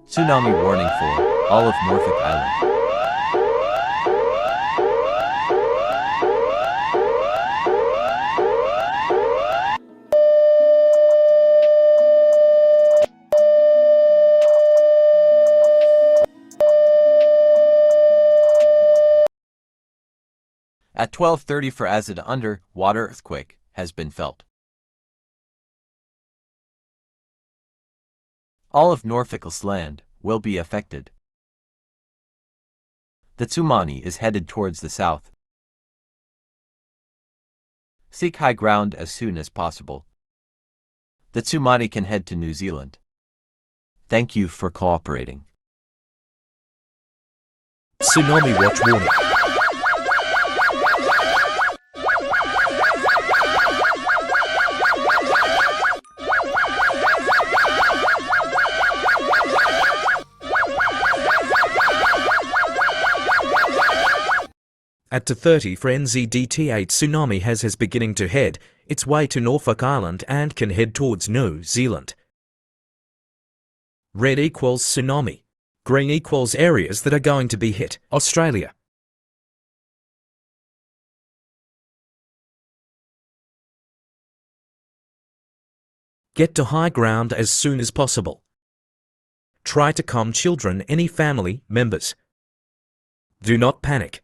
Tsunami warning for all of Norfolk Island. At 12:30 for acid underwater earthquake has been felt. All of Norfolk's land will be affected. The tsunami is headed towards the south. Seek high ground as soon as possible. The tsunami can head to New Zealand. Thank you for cooperating. Tsunami watch warning. At 2:30 for NZDT8 tsunami has beginning to head its way to Norfolk Island and can head towards New Zealand. Red equals tsunami. Green equals areas that are going to be hit. Australia. Get to high ground as soon as possible. Try to calm children, any family members. Do not panic.